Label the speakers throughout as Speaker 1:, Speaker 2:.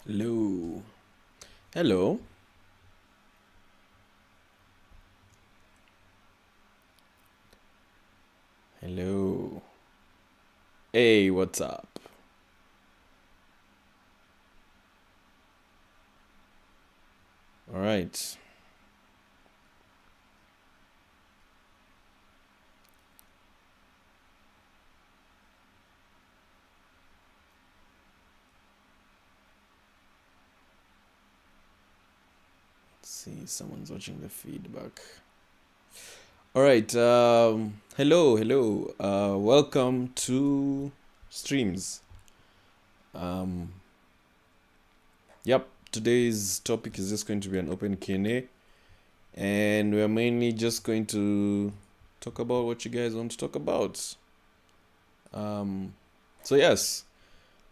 Speaker 1: Hello. Hello. Hello. Hey, what's up? All right. Let's see, someone's watching the feedback. All right. Hello. Welcome to streams. Um, yep. Today's topic is just going to be an open Q&A, and we're mainly just going to talk about what you guys want to talk about. Um, so yes.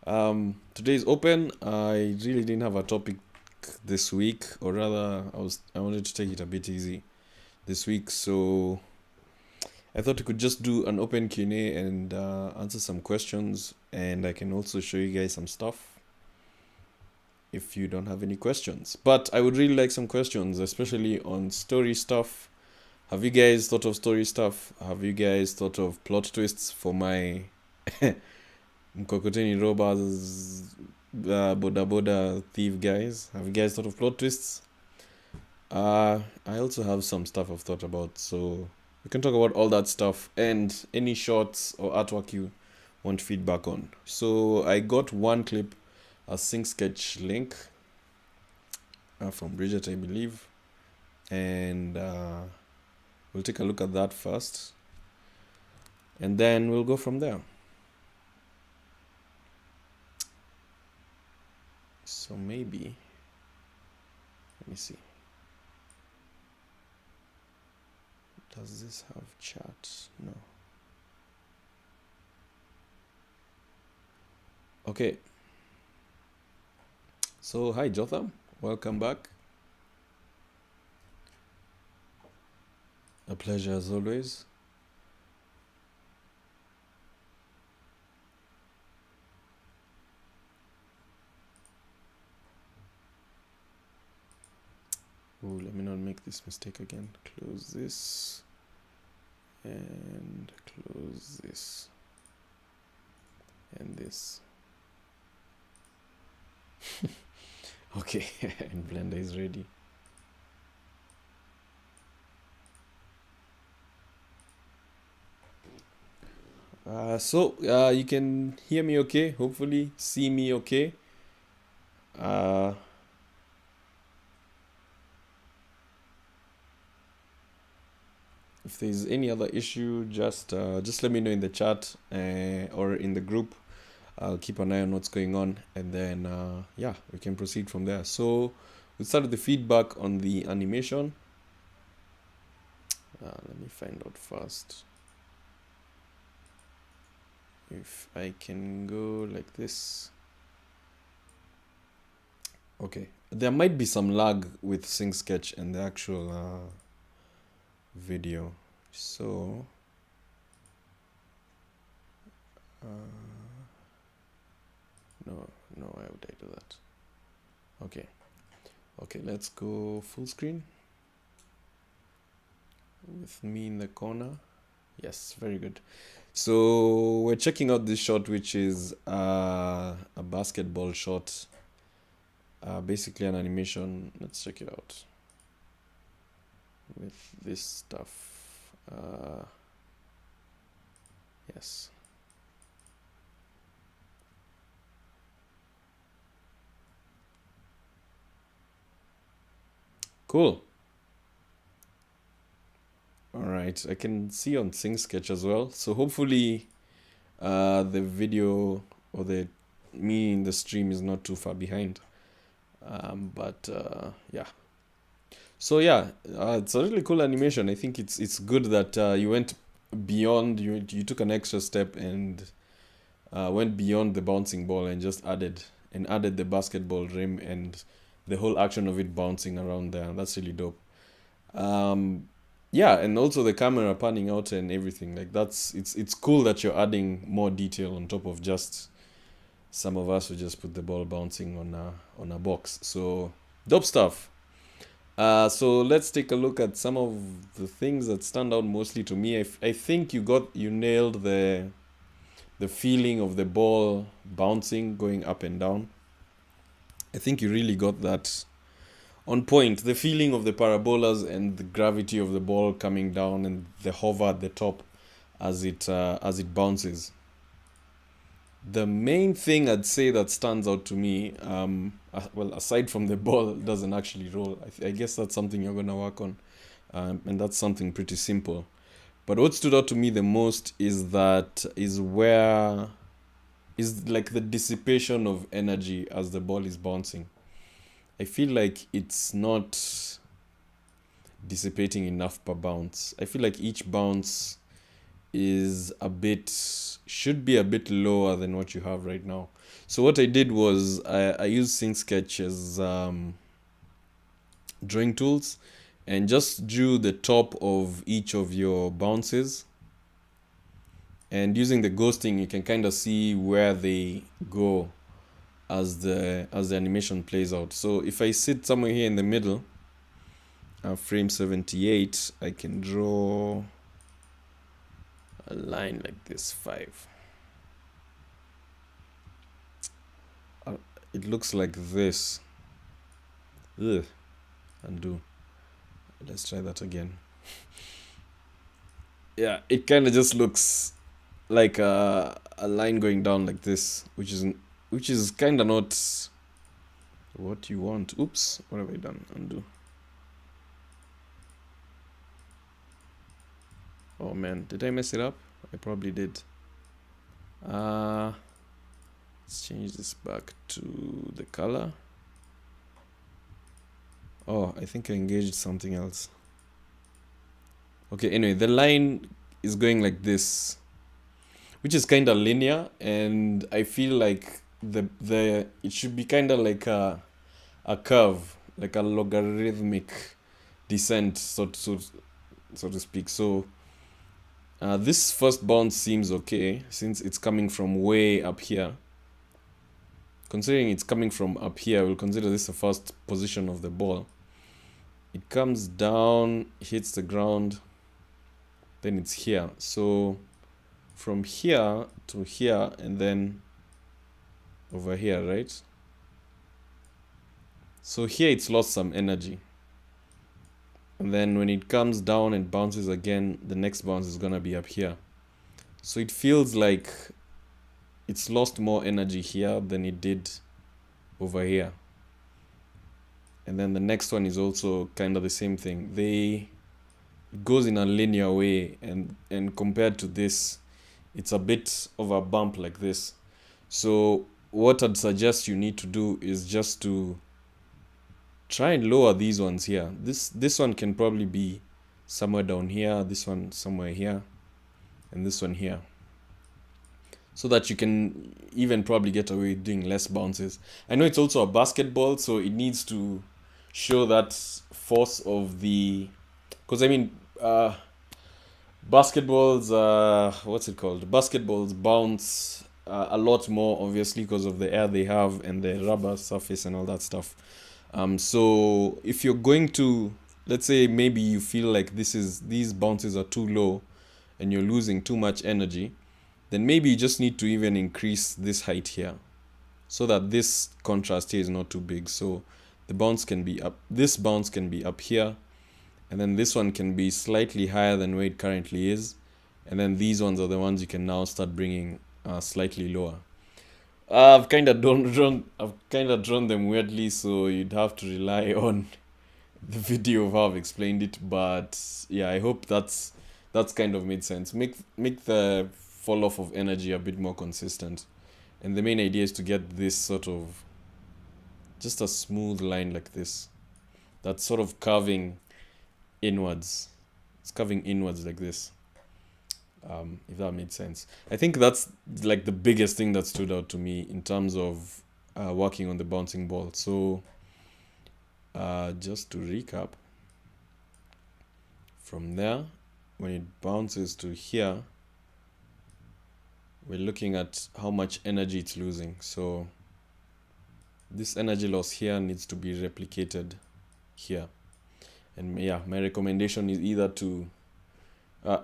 Speaker 1: Today is open. I really didn't have a topic this week, or rather, I wanted to take it a bit easy this week, so I thought we could just do an open Q&A and answer some questions, and I can also show you guys some stuff if you don't have any questions. But I would really like some questions, especially on story stuff. Have you guys thought of story stuff? Have you guys thought of plot twists for my Mkokoteni robbers, boda boda thief guys? Have you guys thought of plot twists? I also have some stuff I've thought about, so we can talk about all that stuff and any shots or artwork you want feedback on. So I got one clip, a sync sketch link from Bridget, I believe, and we'll take a look at that first, and then we'll go from there. So maybe, let me see. Does this have chat? No. Okay. So hi Jotham, welcome back. A pleasure as always. Oh, let me not make this mistake again. Close this and close this and this. Okay, and Blender is ready. So you can hear me okay, hopefully see me okay. If there's any other issue, just let me know in the chat or in the group. I'll keep an eye on what's going on, and then yeah, we can proceed from there. So we'll start with the feedback on the animation. Let me find out first if I can go like this. Okay, there might be some lag with Sync Sketch and the actual video, so no, why would I do that? Okay, let's go full screen with me in the corner. Yes, very good. So we're checking out this shot, which is a basketball shot, basically an animation. Let's check it out with this stuff. Yes. Cool. All right, I can see on Sync Sketch as well. So hopefully the video or the me in the stream is not too far behind. But yeah. So yeah, it's a really cool animation. I think it's good that you went beyond, you took an extra step and went beyond the bouncing ball and just added the basketball rim and the whole action of it bouncing around there. That's really dope. Yeah, and also the camera panning out and everything. Like it's cool that you're adding more detail on top of just some of us would just put the ball bouncing on a box. So dope stuff. So let's take a look at some of the things that stand out mostly to me. I think you nailed the feeling of the ball bouncing, going up and down. I think you really got that on point. The feeling of the parabolas and the gravity of the ball coming down and the hover at the top as it bounces. The main thing I'd say that stands out to me, well, aside from the ball doesn't actually roll, I guess that's something you're gonna work on, and that's something pretty simple. But what stood out to me the most is like the dissipation of energy as the ball is bouncing. I feel like it's not dissipating enough per bounce. I feel like each bounce should be a bit lower than what you have right now. So what I did was I used Sync Sketch as drawing tools and just drew the top of each of your bounces. And using the ghosting, you can kind of see where they go as the animation plays out. So if I sit somewhere here in the middle, frame 78, I can draw a line like this, 5. It looks like this. Ugh. Undo. Let's try that again. Yeah, it kind of just looks like a line going down like this, which is kind of not what you want. Oops, what have I done? Undo. Oh man, did I mess it up? I probably did. Let's change this back to the color. Oh, I think I engaged something else. Okay, anyway, the line is going like this, which is kind of linear, and I feel like it should be kind of like a curve, like a logarithmic descent, so to speak. So this first bounce seems okay since it's coming from way up here. Considering it's coming from up here, we'll consider this the first position of the ball. It comes down, hits the ground, then it's here. So from here to here and then over here, right? So here it's lost some energy. And then when it comes down and bounces again, the next bounce is gonna be up here. So it feels like it's lost more energy here than it did over here. And then the next one is also kind of the same thing. It goes in a linear way, and compared to this, it's a bit of a bump like this. So what I'd suggest you need to do is just to try and lower these ones here. This one can probably be somewhere down here, this one somewhere here, and this one here, so that you can even probably get away with doing less bounces. I know it's also a basketball, so it needs to show that force of the, because I mean basketballs bounce a lot more, obviously, because of the air they have and the rubber surface and all that stuff. So if you're going to, let's say maybe you feel like these bounces are too low and you're losing too much energy, then maybe you just need to even increase this height here so that this contrast here is not too big. So the bounce can be up, this bounce can be up here, and then this one can be slightly higher than where it currently is, and then these ones are the ones you can now start bringing slightly lower. I've kind of drawn them weirdly, so you'd have to rely on the video of how I've explained it. But yeah, I hope that's kind of made sense. Make the fall off of energy a bit more consistent, and the main idea is to get this sort of just a smooth line like this, that's sort of curving inwards. It's curving inwards like this. If that made sense. I think that's like the biggest thing that stood out to me in terms of working on the bouncing ball. So just to recap, from there, when it bounces to here, we're looking at how much energy it's losing. So this energy loss here needs to be replicated here. And yeah, my recommendation is either to,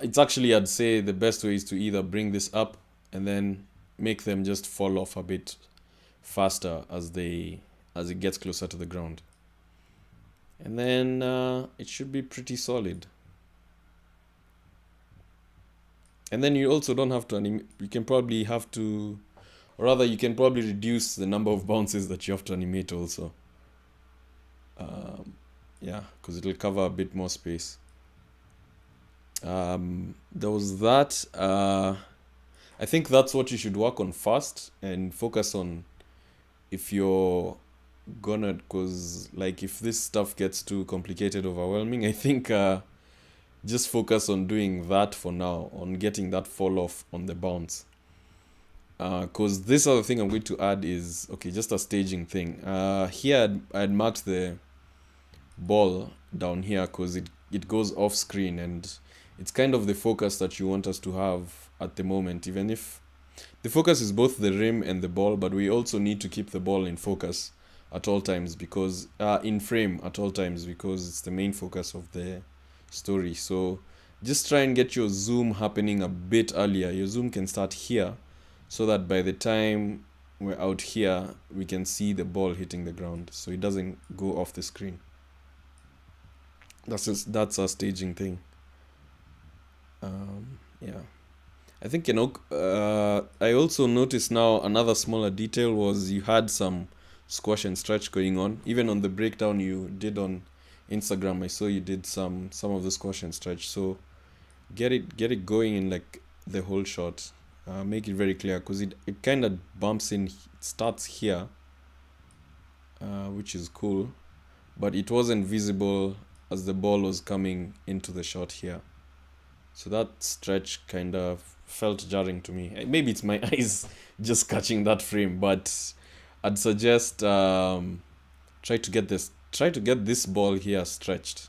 Speaker 1: it's actually, I'd say the best way is to either bring this up and then make them just fall off a bit faster as it gets closer to the ground. And then it should be pretty solid. And then you also don't have to you can probably have to, or rather you can probably reduce the number of bounces that you have to animate also. Yeah, because it'll cover a bit more space. There was that. I think that's what you should work on first and focus on if you're gonna, because like if this stuff gets too complicated, overwhelming, I think just focus on doing that for now, on getting that fall off on the bounce. Because this other thing I'm going to add is, okay, just a staging thing. Here I'd marked the ball down here because it goes off screen, and it's kind of the focus that you want us to have at the moment, even if the focus is both the rim and the ball, but we also need to keep the ball in focus at all times, because in frame at all times, because it's the main focus of the story. So just try and get your zoom happening a bit earlier. Your zoom can start here so that by the time we're out here we can see the ball hitting the ground, so it doesn't go off the screen. That's a staging thing. Yeah, I think, I also noticed now another smaller detail was you had some squash and stretch going on. Even on the breakdown you did on Instagram, I saw you did some of the squash and stretch. So get it going in like the whole shot. Make it very clear, because it kind of bumps in. It starts here, which is cool, but it wasn't visible as the ball was coming into the shot here. So that stretch kind of felt jarring to me. Maybe it's my eyes just catching that frame, but I'd suggest try to get this ball here stretched,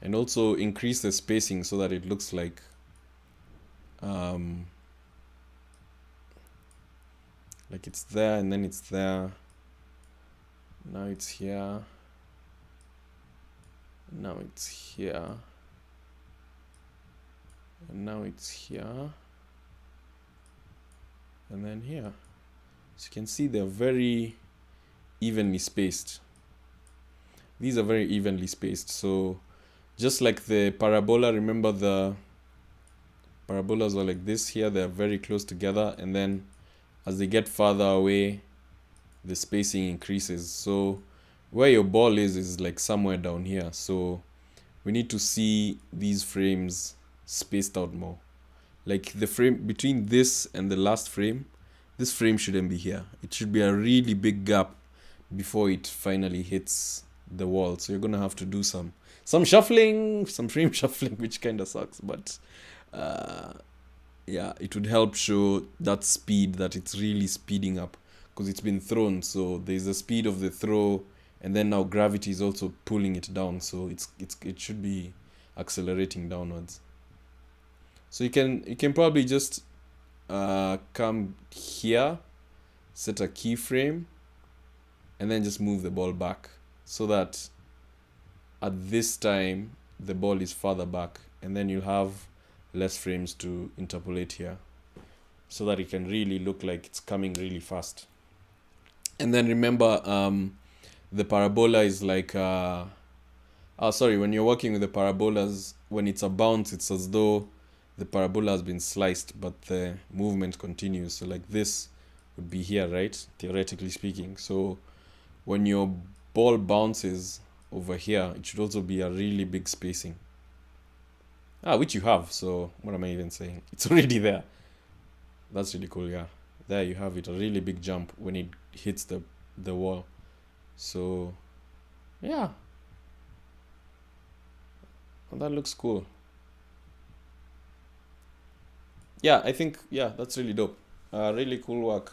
Speaker 1: and also increase the spacing so that it looks like it's there and then it's there. Now it's here. Now it's here. And now it's here. And then here. So you can see they're very evenly spaced. These are very evenly spaced. So just like the parabola, remember the parabolas are like this here. They're very close together. And then as they get farther away, the spacing increases. So where your ball is like somewhere down here. So we need to see these frames spaced out more. Like the frame between this and the last frame, this frame shouldn't be here. It should be a really big gap before it finally hits the wall. So you're gonna have to do some shuffling, some frame shuffling, which kind of sucks, but yeah, it would help show that speed, that it's really speeding up, because it's been thrown. So there's the speed of the throw, and then now gravity is also pulling it down. So it should be accelerating downwards. So you can probably just come here, set a keyframe, and then just move the ball back so that at this time the ball is farther back, and then you'll have less frames to interpolate here so that it can really look like it's coming really fast. And then remember, the parabola is like when you're working with the parabolas, when it's a bounce, it's as though the parabola has been sliced, but the movement continues. So like this would be here, right? Theoretically speaking. So when your ball bounces over here, it should also be a really big spacing. Which you have. So what am I even saying? It's already there. That's really cool, yeah. There you have it, a really big jump when it hits the wall. So yeah. Well, that looks cool. Yeah, I think, yeah, that's really dope. Really cool work.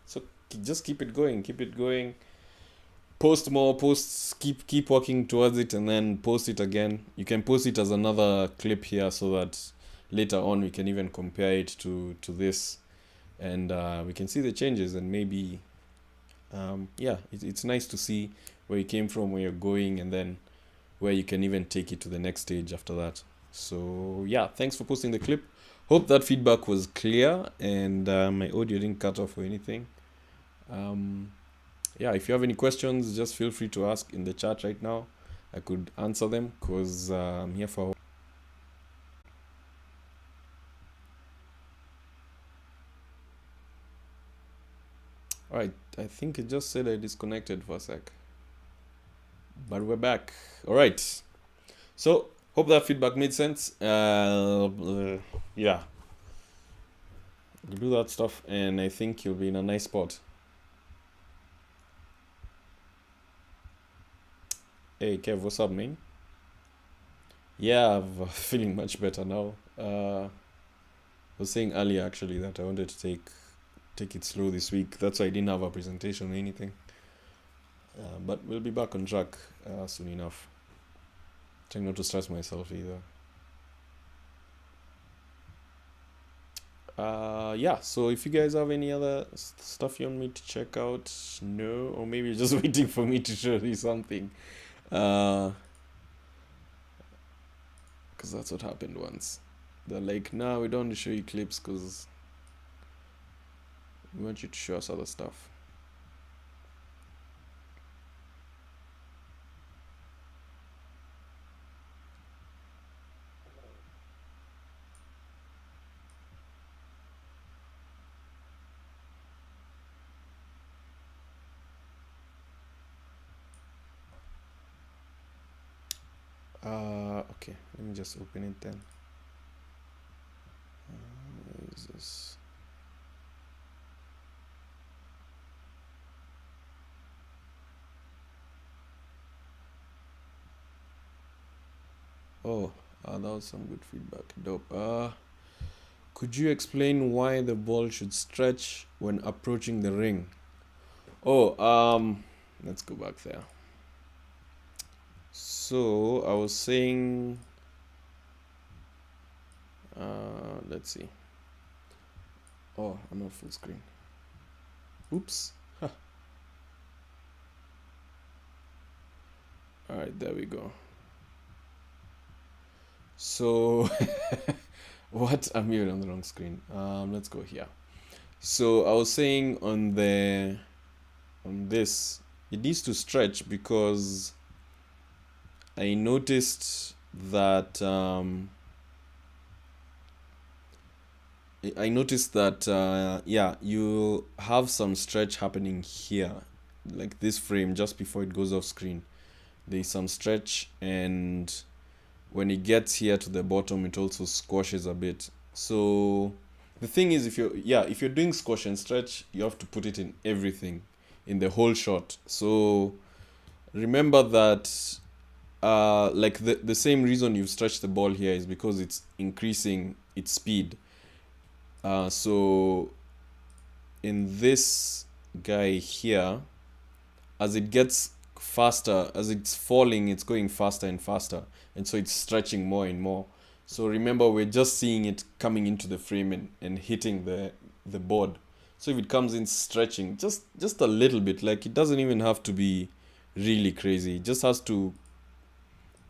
Speaker 1: So just keep it going. Post more posts, keep working towards it, and then post it again. You can post it as another clip here so that later on we can even compare it to this, and we can see the changes, and maybe yeah, it's nice to see where you came from, where you're going, and then where you can even take it to the next stage after that. So yeah, thanks for posting the clip. Hope that feedback was clear and my audio didn't cut off or anything. Yeah, if you have any questions, just feel free to ask in the chat right now. I could answer them because I'm here for. All right, I think it just said I disconnected for a sec, but we're back. All right, so hope that feedback made sense. Yeah, you do that stuff, and I think you'll be in a nice spot. Hey Kev, what's up, man? Yeah, I'm feeling much better now. I was saying earlier actually that I wanted to take it slow this week. That's why I didn't have a presentation or anything. But we'll be back on track soon enough. Trying not to stress myself either. Yeah, so if you guys have any other stuff you want me to check out, no, or maybe you're just waiting for me to show you something. Because that's what happened once. They're like, nah, we don't want to show you clips because we want you to show us other stuff. Okay, let me just open it then. Where is this? Oh, that was some good feedback. Dope. Could you explain why the ball should stretch when approaching the ring? Oh, let's go back there. So I was saying, let's see. Oh, I'm not full screen. Oops. Huh. All right, there we go. So what? I'm here on the wrong screen. Let's go here. So I was saying on this, it needs to stretch because I noticed that yeah, you have some stretch happening here, like this frame just before it goes off screen. There's some stretch, and when it gets here to the bottom, it also squashes a bit. So the thing is, if you're doing squash and stretch, you have to put it in everything, in the whole shot. So remember that like the same reason you've stretched the ball here is because it's increasing its speed. So in this guy here, as it gets faster, as it's falling, it's going faster and faster, and so it's stretching more and more. So remember, we're just seeing it coming into the frame and hitting the board. So if it comes in stretching just a little bit, like it doesn't even have to be really crazy, it just has to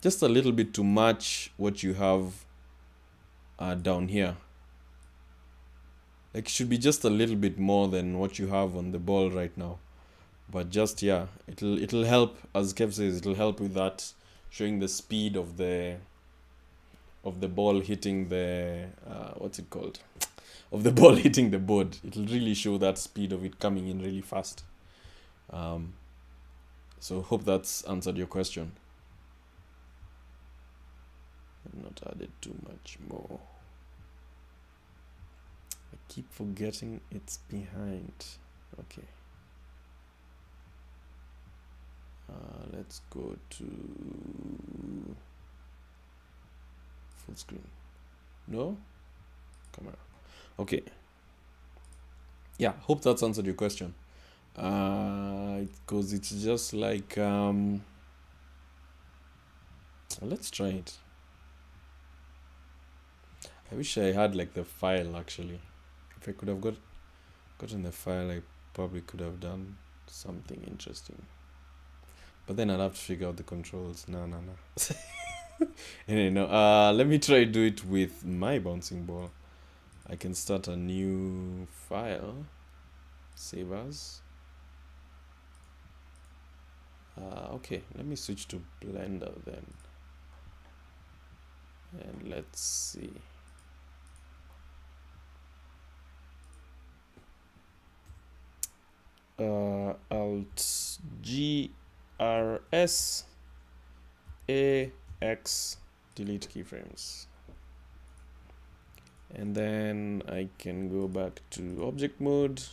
Speaker 1: just a little bit to match what you have down here. Like it should be just a little bit more than what you have on the ball right now. But just, yeah, it'll help, as Kev says, it'll help with that, showing the speed of the ball hitting the what's it called? Of the ball hitting the board. It'll really show that speed of it coming in really fast. So hope that's answered your question. I've not added too much more. I keep forgetting it's behind. Okay. Let's go to full screen. No? Camera. Okay. Yeah, hope that's answered your question. Because it's just like let's try it. I wish I had like the file actually. If I could have gotten the file, I probably could have done something interesting. But then I'd have to figure out the controls. No. Anyway, no. Let me try do it with my bouncing ball. I can start a new file. Save as. Okay, let me switch to Blender then. And let's see. Alt G R S A X delete keyframes. And then I can go back to object mode.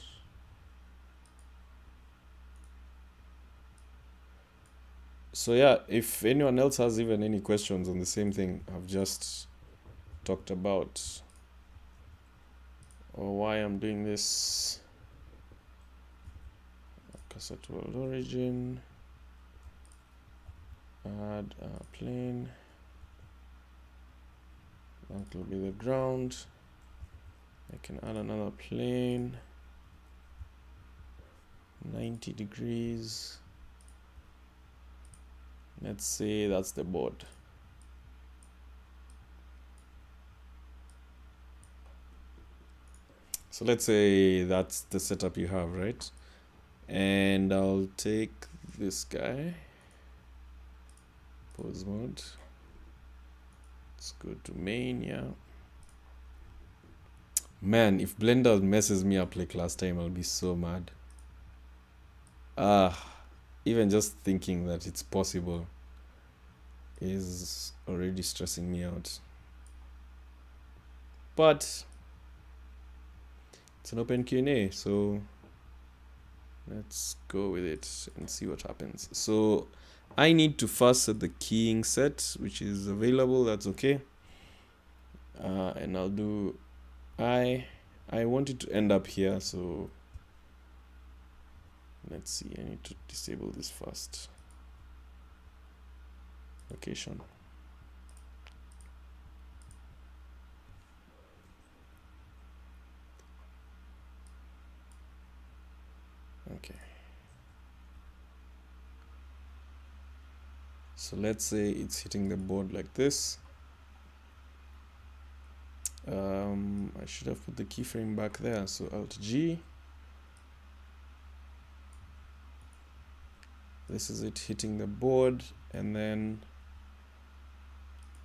Speaker 1: So yeah, if anyone else has even any questions on the same thing I've just talked about, or why I'm doing this, cassette world origin, add a plane, that will be the ground. I can add another plane, 90 degrees. Let's say that's the board. So let's say that's the setup you have, right? And I'll take this guy, pose mode. Let's go to main, yeah. Man, if Blender messes me up like last time, I'll be so mad. Even just thinking that it's possible is already stressing me out. But it's an open Q&A, so let's go with it and see what happens. So I need to first set the keying set, which is available. That's okay. And I'll do I want it to end up here, so let's see. I need to disable this first. Location. Okay. So let's say it's hitting the board like this. I should have put the keyframe back there. So Alt G. This is it hitting the board, and then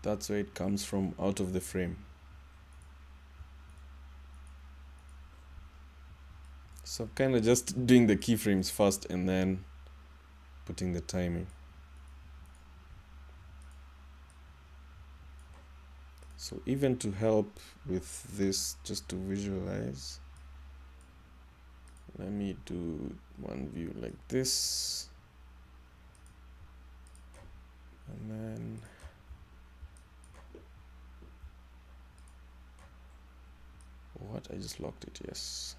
Speaker 1: that's where it comes from, out of the frame. So I'm kind of just doing the keyframes first and then putting the timing. So even to help with this, just to visualize, let me do one view like this. And then what? I just locked it, yes.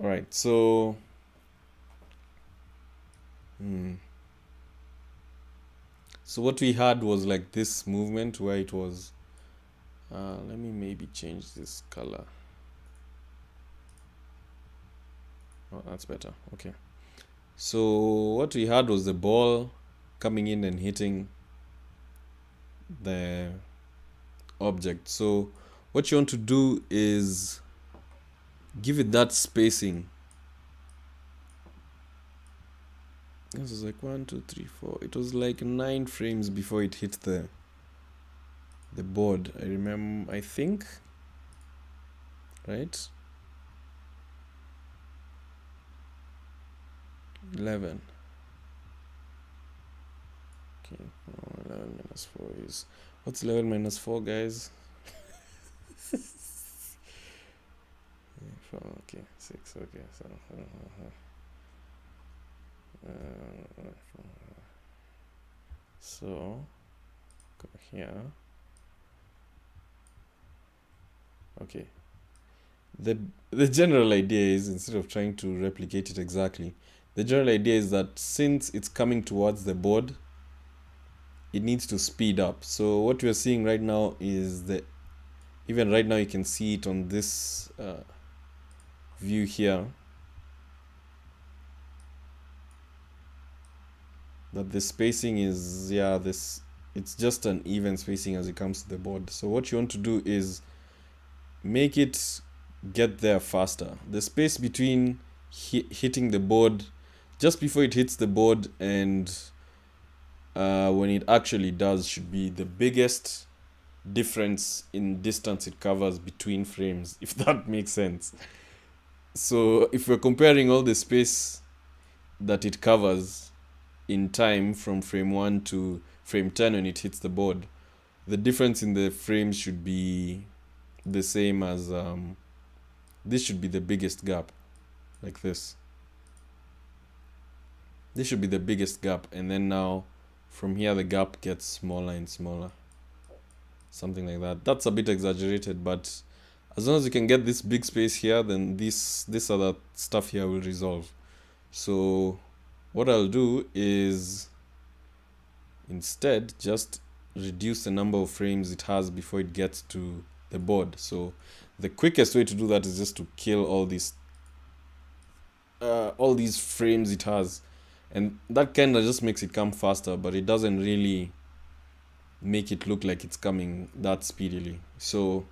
Speaker 1: All right, so so what we had was like this movement where it was let me maybe change this color. Oh, that's better. Okay, so what we had was the ball coming in and hitting the object. So what you want to do is give it that spacing. This is like 1, 2, 3, 4. It was like 9 frames before it hit the board. I remember, I think, right? 11. Okay, 11 minus 4 is, what's 11 minus 4, guys? 4, okay, 6, okay, so so go here. Okay, the the general idea is, instead of trying to replicate it exactly, the general idea is that since it's coming towards the board, it needs to speed up. So what we're seeing right now is that even right now you can see it on this view here, that the spacing is, it's just an even spacing as it comes to the board. So what you want to do is make it get there faster. The space between hitting the board, just before it hits the board, and when it actually does, should be the biggest difference in distance it covers between frames, if that makes sense. So if we're comparing all the space that it covers in time from frame 1 to frame 10 when it hits the board, the difference in the frames should be the same as this should be the biggest gap, like this. This should be the biggest gap, and then now from here the gap gets smaller and smaller, something like that. That's a bit exaggerated, but as long as you can get this big space here, then this other stuff here will resolve. So what I'll do is instead just reduce the number of frames it has before it gets to the board. So the quickest way to do that is just to kill all these frames it has, and that kind of just makes it come faster, but it doesn't really make it look like it's coming that speedily. So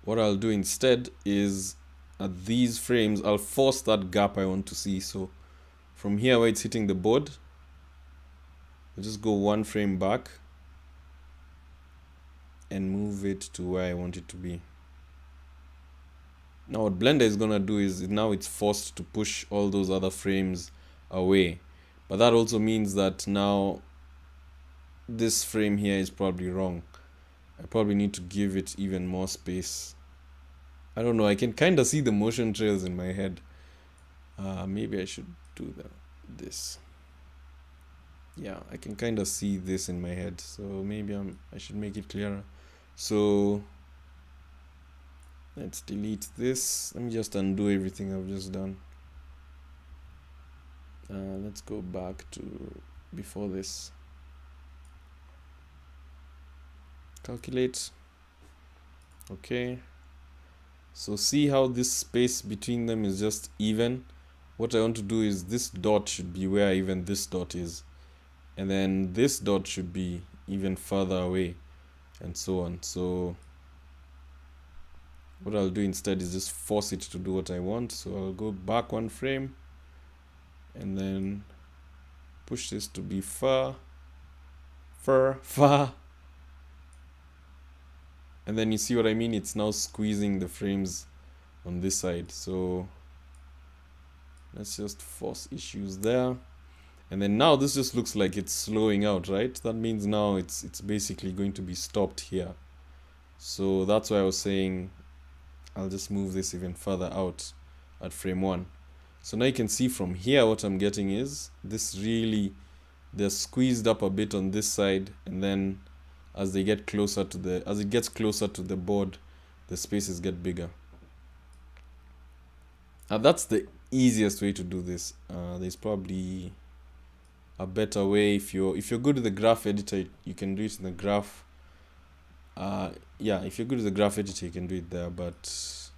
Speaker 1: what I'll do instead is, at these frames, I'll force that gap I want to see. So from here where it's hitting the board, I'll just go one frame back and move it to where I want it to be. Now what Blender is gonna do is, now it's forced to push all those other frames away, but that also means that now this frame here is probably wrong. I probably need to give it even more space. I don't know, I can kind of see the motion trails in my head. Maybe I should do this. Yeah, I can kind of see this in my head, so maybe I should make it clearer. So let's delete this. Let me just undo everything I've just done. Let's go back to before this. Calculate. Okay. So see how this space between them is just even? What I want to do is, this dot should be where even this dot is, and then this dot should be even further away, and so on. So what I'll do instead is just force it to do what I want. So I'll go back one frame and then push this to be far, and then you see what I mean? It's now squeezing the frames on this side. So let's just force issues there. And then now this just looks like it's slowing out, right? That means now it's basically going to be stopped here. So that's why I was saying I'll just move this even further out at frame 1. So now you can see from here what I'm getting is this really, they're squeezed up a bit on this side, and then as it gets closer to the board, the spaces get bigger. Now that's the easiest way to do this. There's probably a better way. If you're good with the graph editor, you can do it in the graph. If you're good with the graph editor, you can do it there, but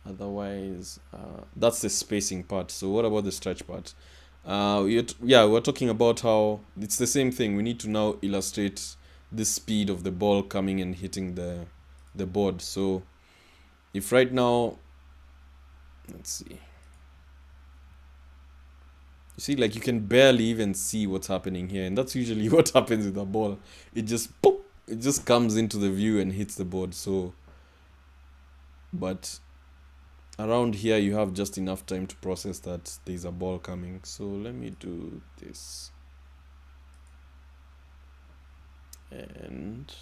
Speaker 1: otherwise that's the spacing part. So what about the stretch part? We're talking about how it's the same thing. We need to now illustrate the speed of the ball coming and hitting the board. So if right now, let's see, you see, like, you can barely even see what's happening here, and that's usually what happens with the ball. It just pop, it just comes into the view and hits the board. So but around here you have just enough time to process that there's a ball coming. So let me do this, and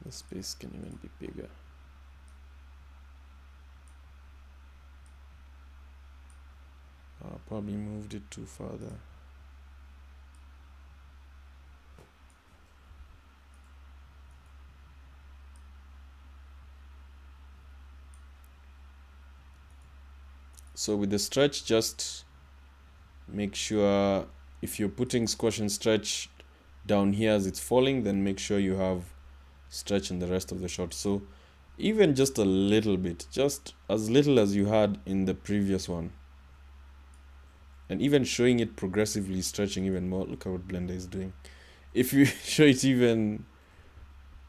Speaker 1: the space can even be bigger. I probably moved it too far there. So with the stretch, just make sure if you're putting squash and stretch down here as it's falling, then make sure you have stretch in the rest of the shot. So even just a little bit, just as little as you had in the previous one, and even showing it progressively stretching even more. Look at what Blender is doing. If you show it even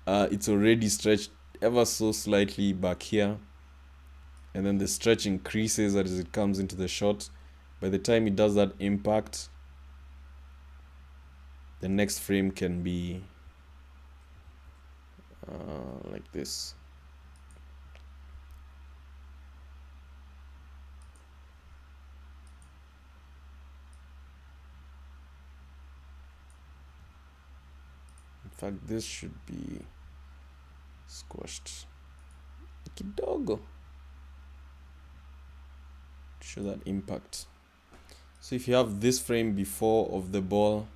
Speaker 1: it's already stretched ever so slightly back here, and then the stretch increases as it comes into the shot. By the time it does that impact, the next frame can be like this. In fact, this should be squashed kidogo to show that impact. So if you have this frame before of the ball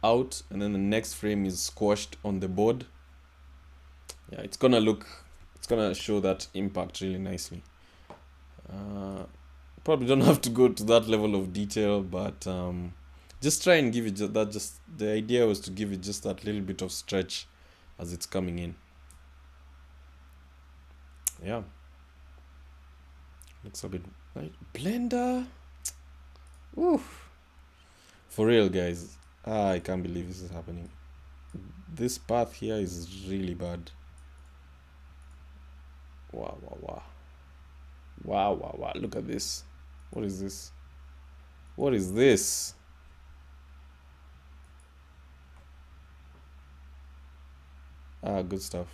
Speaker 1: out, and then the next frame is squashed on the board, yeah, it's gonna show that impact really nicely. Probably don't have to go to that level of detail, but just try and give it just the idea was to give it just that little bit of stretch as it's coming in. Yeah, looks a bit right. Blender, oof, for real, guys. I can't believe this is happening. This path here is really bad. Wow, wow, wow. Wow, wow, wow. Look at this. What is this? What is this? Good stuff.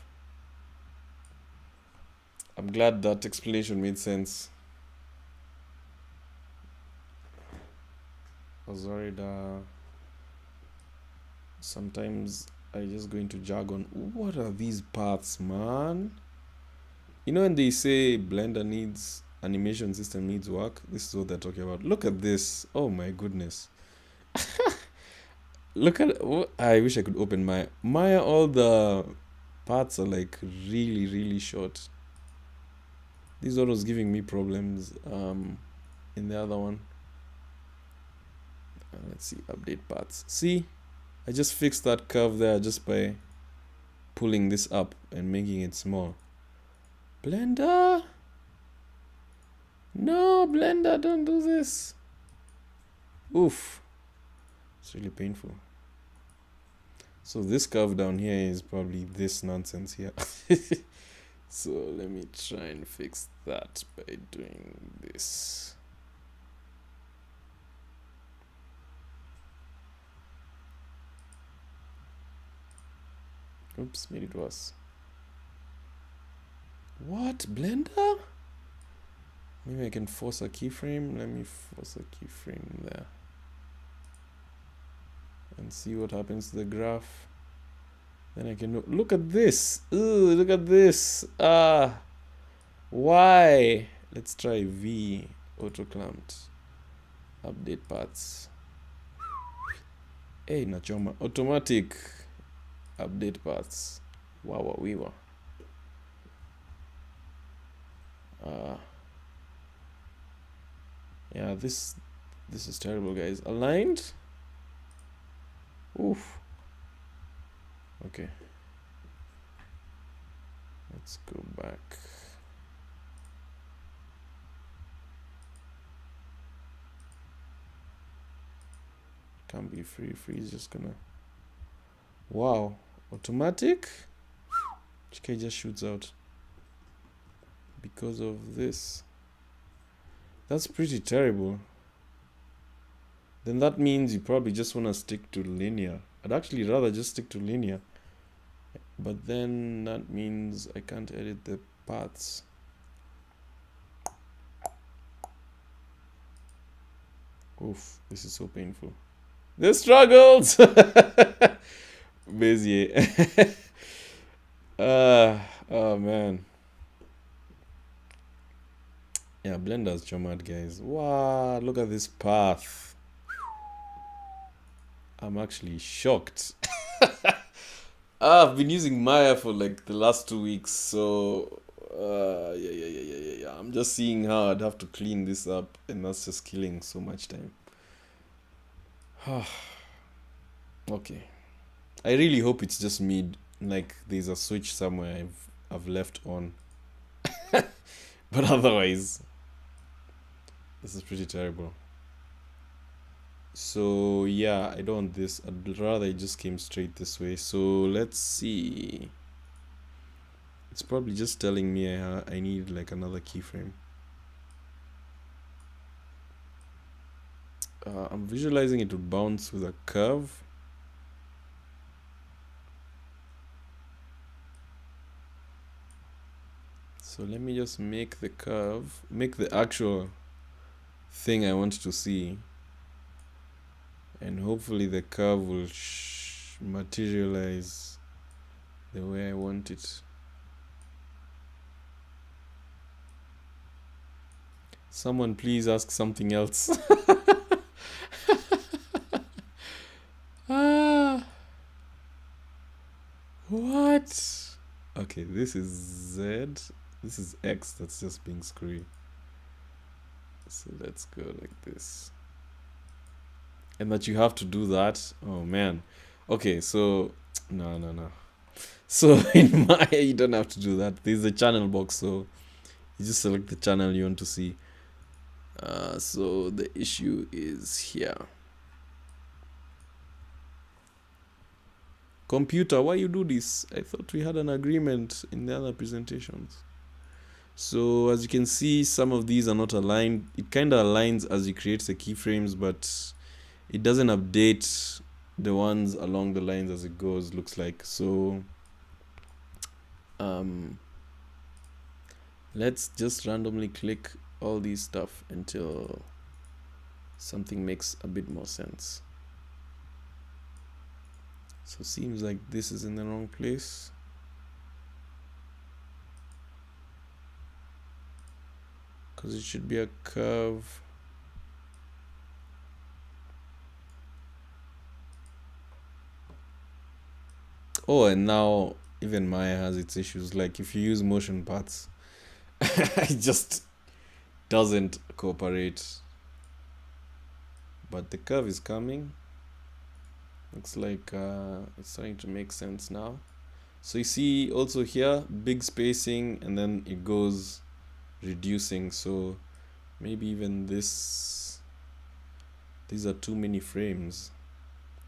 Speaker 1: I'm glad that explanation made sense. Azorida. Sometimes I just go into jargon. What are these paths, man? You know when they say Blender needs animation system needs work, this is what they're talking about. Look at this. Oh my goodness. Look at I wish I could open Maya. All the parts are like really, really short. This one was giving me problems in the other one. Let's see, update parts. See, I just fixed that curve there just by pulling this up and making it small. Blender, no, Blender, don't do this. Oof, it's really painful. So this curve down here is probably this nonsense here. So let me try and fix that by doing this. Oops, made it worse. What, Blender? Maybe I can force a keyframe. Let me force a keyframe there and see what happens to the graph. Then I can look at this. Ooh, look at this. Why? Let's try V auto clamped. Update paths. Hey, nachoma. Automatic update paths. Wow, we were. Yeah, this is terrible, guys. Aligned. Oof. Okay. Let's go back. Can't be free. Free is just gonna. Wow. Automatic. HK just shoots out because of this. That's pretty terrible. Then that means you probably just want to stick to linear. I'd actually rather just stick to linear. But then that means I can't edit the paths. Oof, this is so painful. The struggles! Bezier. Oh man. Yeah, Blender's chomad, guys. Wow, look at this path. I'm actually shocked. I've been using Maya for like the last 2 weeks, so Yeah. I'm just seeing how I'd have to clean this up, and that's just killing so much time. Okay. I really hope it's just me. Like there's a switch somewhere I've left on, but otherwise, this is pretty terrible. So yeah, I don't want this. I'd rather it just came straight this way. So let's see. It's probably just telling me I need like another keyframe. I'm visualizing it would bounce with a curve. So let me just make the curve, make the actual thing I want to see. And hopefully the curve will materialize the way I want it. Someone please ask something else. Ah, what? Okay, this is Z. This is X that's just being screwy. So let's go like this. And that you have to do that. Oh man. Okay, so no. So in Maya you don't have to do that. There's a channel box, so you just select the channel you want to see. So the issue is here. Computer, why you do this? I thought we had an agreement in the other presentations. So as you can see, some of these are not aligned. It kind of aligns as you create the keyframes, but it doesn't update the ones along the lines as it goes, looks like. So let's just randomly click all these stuff until something makes a bit more sense. So it seems like this is in the wrong place. Because it should be a curve. Oh, and now even Maya has its issues. Like if you use motion paths, it just doesn't cooperate. But the curve is coming. Looks like it's starting to make sense now. So you see also here, big spacing, and then it goes reducing. So maybe even these are too many frames.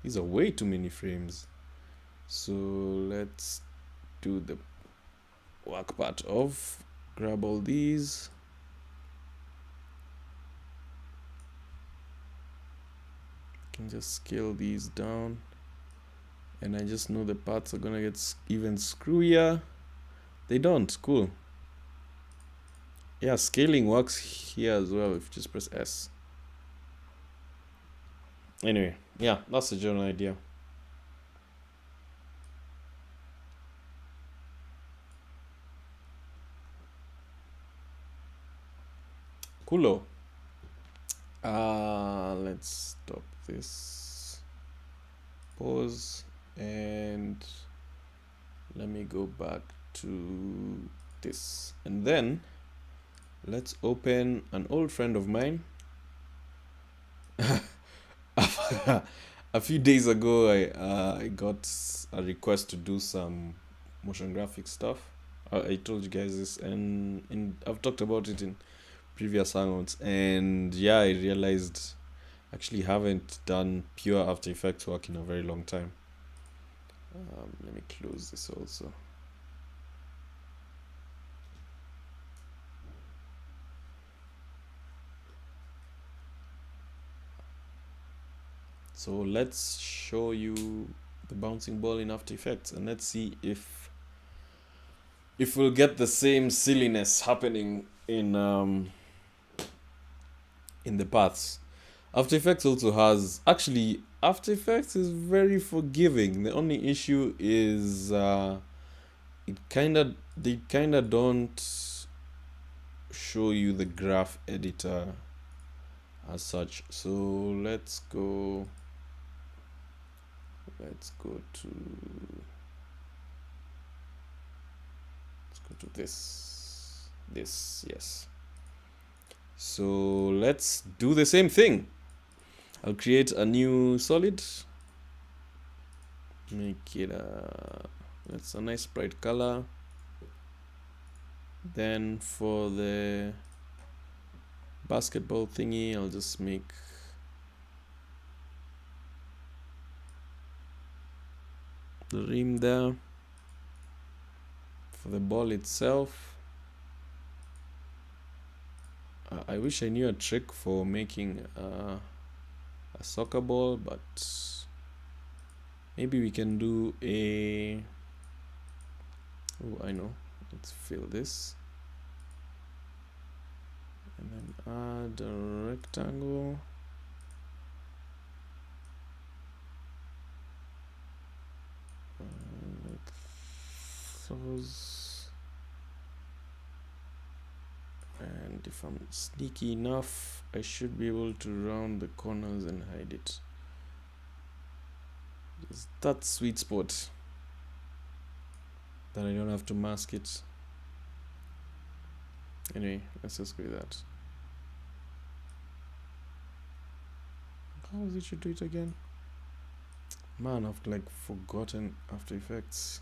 Speaker 1: These are way too many frames. So let's do the work part of grab all these. Can just scale these down, and I just know the parts are gonna get even screwier. They don't. Cool. Yeah, scaling works here as well if you just press S. Anyway, yeah, that's the general idea. Coolo. Let's stop this. Pause, and let me go back to this, and then let's open an old friend of mine. A few days ago, I got a request to do some motion graphic stuff. I told you guys this, and I've talked about it in previous hangouts, and yeah, I realized I actually haven't done pure After Effects work in a very long time. Let me close this also. So let's show you the bouncing ball in After Effects, and let's see if we'll get the same silliness happening in the paths. After Effects also has, actually After Effects is very forgiving. The only issue is they kind of don't show you the graph editor as such. So let's go to this. this. Yes. So let's do the same thing. I'll create a new solid. Make it that's a nice bright color. Then for the basketball thingy, I'll just make the rim there. For the ball itself, I wish I knew a trick for making a soccer ball, but maybe we can do a, oh, I know, let's fill this and then add a rectangle. Like those, and if I'm sneaky enough, I should be able to round the corners and hide it. Just that sweet spot that I don't have to mask it. Anyway, let's just go with that. How is it should do it again? Man, I've like forgotten After Effects.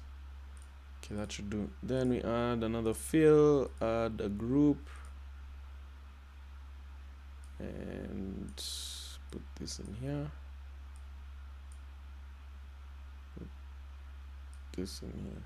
Speaker 1: Okay, that should do. Then we add another fill, add a group, and put this in here. Put this in here.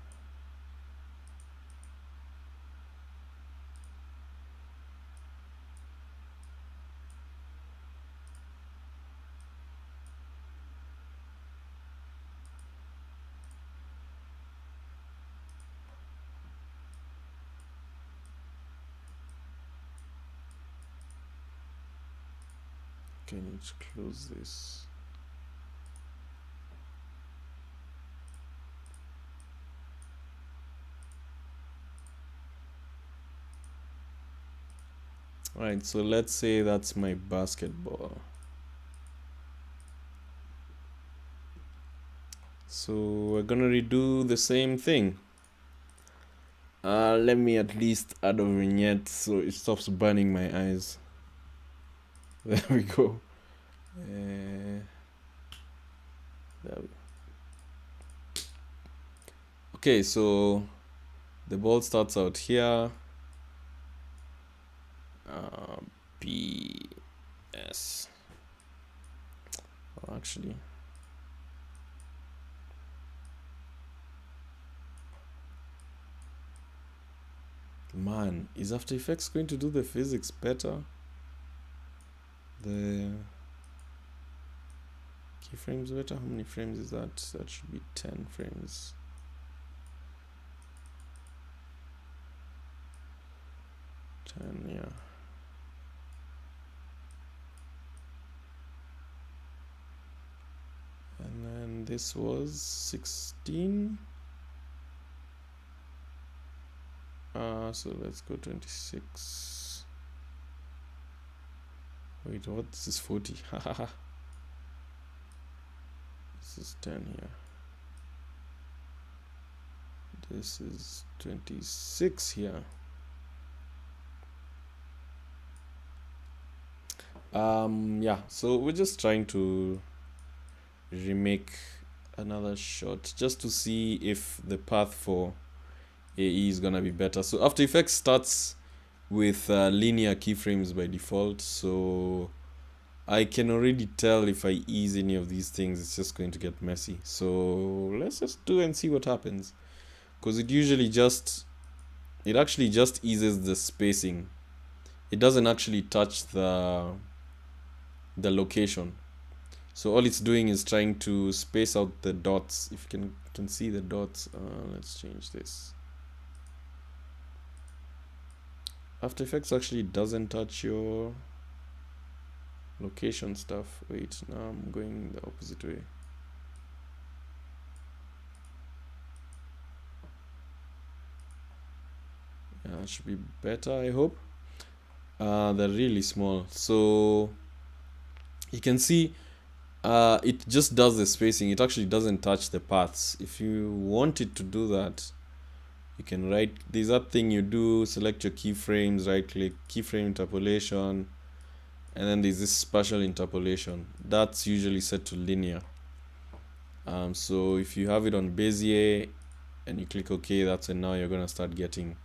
Speaker 1: Okay, I need to close this. Alright, so let's say that's my basketball. So we're gonna redo the same thing. Let me at least add a vignette so it stops burning my eyes. There we go. There we go. Okay, so the ball starts out here. PS. Oh, actually, man, is After Effects going to do the physics better? The keyframes better? How many frames is that? That should be 10 frames. 10, yeah. And then this was 16. So let's go 26. Wait, what? This is 40. Hahaha. This is 10 here. This is 26 here. Yeah, so we're just trying to remake another shot just to see if the path for AE is gonna be better. So After Effects starts with linear keyframes by default, so I can already tell if I ease any of these things, it's just going to get messy. So let's just do and see what happens, because it actually just eases the spacing. It doesn't actually touch the location. So all it's doing is trying to space out the dots. If you can see the dots, let's change this. After Effects actually doesn't touch your location stuff. Wait, now I'm going the opposite way. Yeah, that should be better, I hope. They're really small, so you can see it just does the spacing. It actually doesn't touch the paths. If you want it to do that, You can write, there's that thing you do, select your keyframes, right click, keyframe interpolation, and then there's this spatial interpolation. That's usually set to linear. So if you have it on Bezier and you click OK, that's when now you're gonna start getting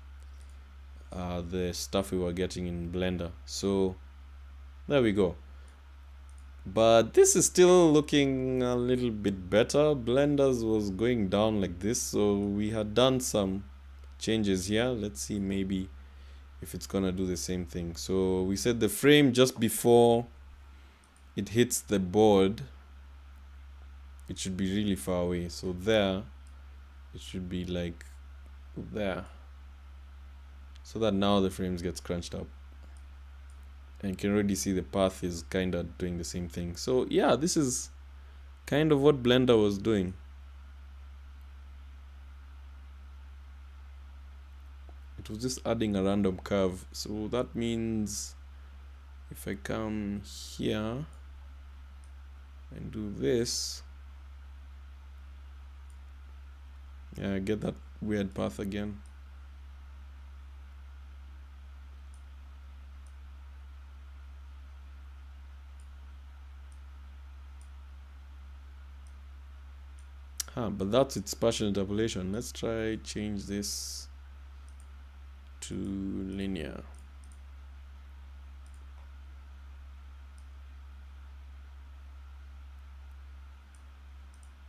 Speaker 1: the stuff we were getting in Blender. So there we go. But this is still looking a little bit better. Blender's was going down like this, so we had done some changes here. Let's see maybe if it's gonna do the same thing. So we set the frame just before it hits the board. It should be really far away. So there, it should be like there. So that now the frames gets crunched up. And you can already see the path is kind of doing the same thing. So yeah, this is kind of what Blender was doing. It was just adding a random curve. So that means if I come here and do this, yeah, I get that weird path again. But that's its spatial interpolation. Let's try change this to linear.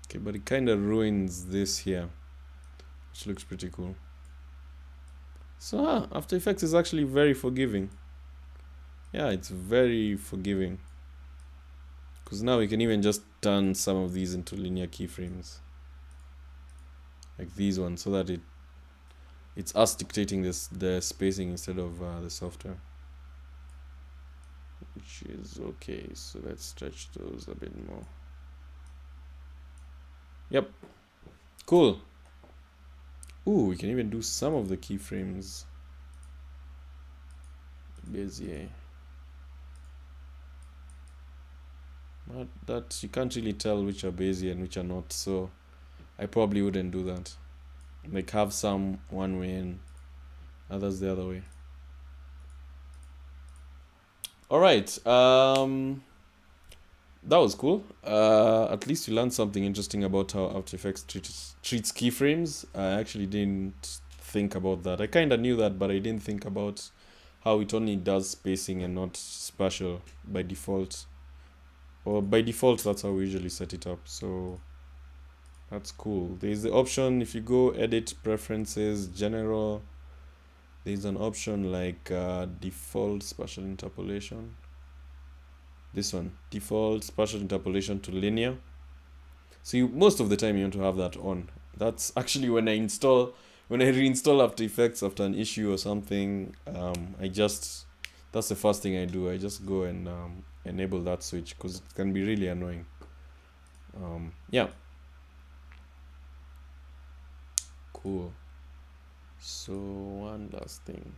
Speaker 1: Okay, but it kind of ruins this here, which looks pretty cool. So After Effects is actually very forgiving. Yeah, it's very forgiving. Because now we can even just turn some of these into linear keyframes. Like these ones, so that it's us dictating the spacing instead of the software. Which is okay, so let's stretch those a bit more. Yep, cool. Ooh, we can even do some of the keyframes. Bezier. But that you can't really tell which are Bezier and which are not, so I probably wouldn't do that. Like have some one way and others the other way. Alright, that was cool. At least you learned something interesting about how After Effects treats keyframes. I actually didn't think about that. I kind of knew that, but I didn't think about how it only does spacing and not spatial by default. Or by default, that's how we usually set it up. So that's cool. There's the option, if you go edit preferences, general, there's an option like default spatial interpolation. This one, default spatial interpolation to linear. So most of the time you want to have that on. That's actually when I reinstall After Effects after an issue or something. That's the first thing I do. I just go and enable that switch because it can be really annoying. Yeah. Cool. So one last thing.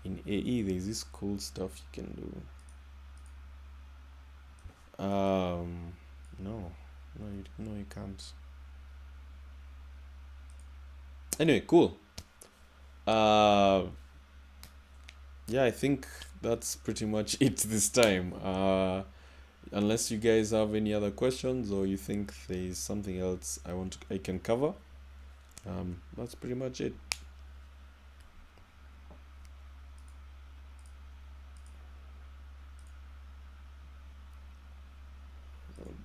Speaker 1: In AE, there's this cool stuff you can do. No, you can't. Anyway, cool. Yeah, I think that's pretty much it this time. Unless you guys have any other questions or you think there's something else I can cover, that's pretty much it.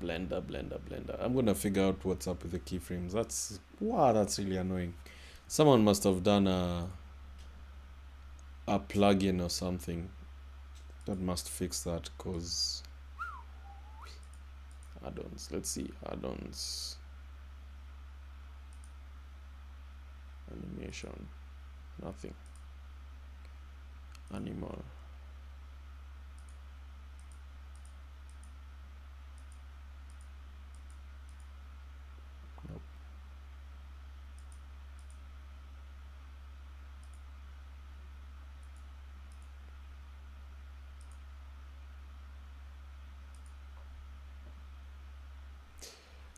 Speaker 1: Blender. I'm gonna figure out what's up with the keyframes. That's really annoying. Someone must have done a plugin or something that must fix that, cause add-ons. Let's see, add-ons, animation, nothing, animal. Nope.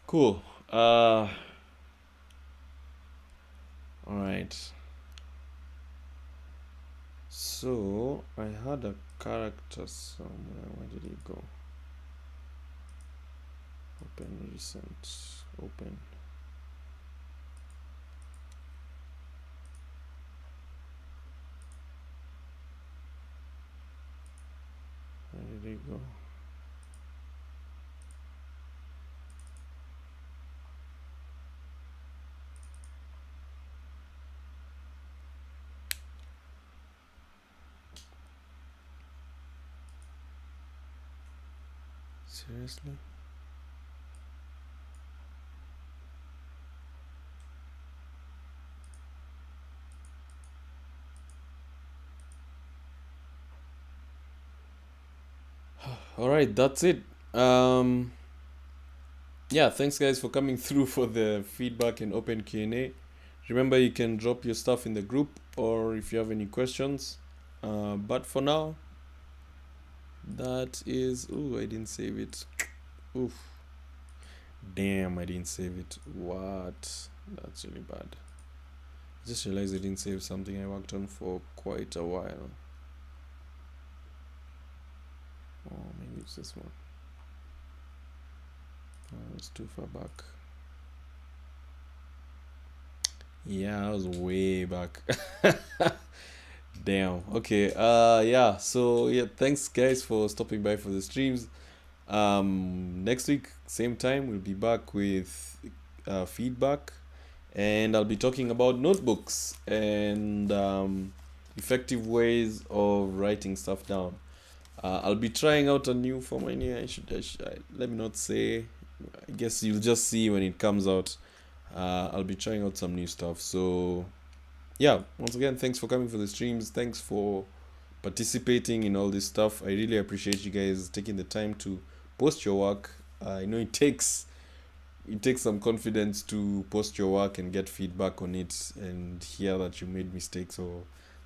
Speaker 1: Cool. All right. So I had a character somewhere. Where did he go? Open recent. Open. Where did he go? Seriously? All right, that's it. Um, yeah, thanks guys for coming through for the feedback and open Q&A. Remember, you can drop your stuff in the group or if you have any questions. But for now, that is. Ooh, I didn't save it. Oof. Damn, I didn't save it. What? That's really bad. I just realized I didn't save something I worked on for quite a while. Oh, maybe it's this one. Oh, it's too far back. Yeah, I was way back. Damn. Okay. Yeah. So yeah, thanks guys for stopping by for the streams. Next week, same time, we'll be back with feedback, and I'll be talking about notebooks and effective ways of writing stuff down. I'll be trying out a new format here. Let me not say. I guess you'll just see when it comes out. I'll be trying out some new stuff. So yeah, once again, thanks for coming for the streams. Thanks for participating in all this stuff. I really appreciate you guys taking the time to post your work. I know it takes some confidence to post your work and get feedback on it and hear that you made mistakes or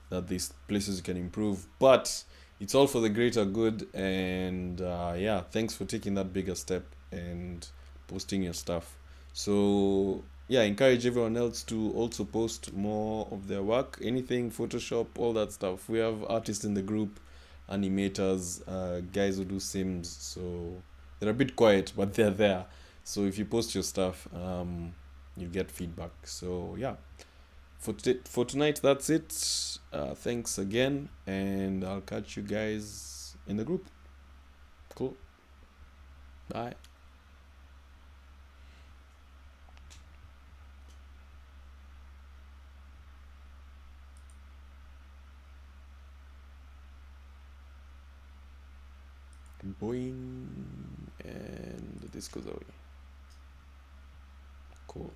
Speaker 1: that there's places you can improve. But it's all for the greater good. And yeah, thanks for taking that bigger step and posting your stuff. So yeah, encourage everyone else to also post more of their work, anything, Photoshop, all that stuff. We have artists in the group, animators, guys who do sims. So they're a bit quiet, but they're there. So if you post your stuff, you get feedback. So yeah, for tonight, that's it. Thanks again, and I'll catch you guys in the group. Cool. Bye. Boing, and this goes away. Cool.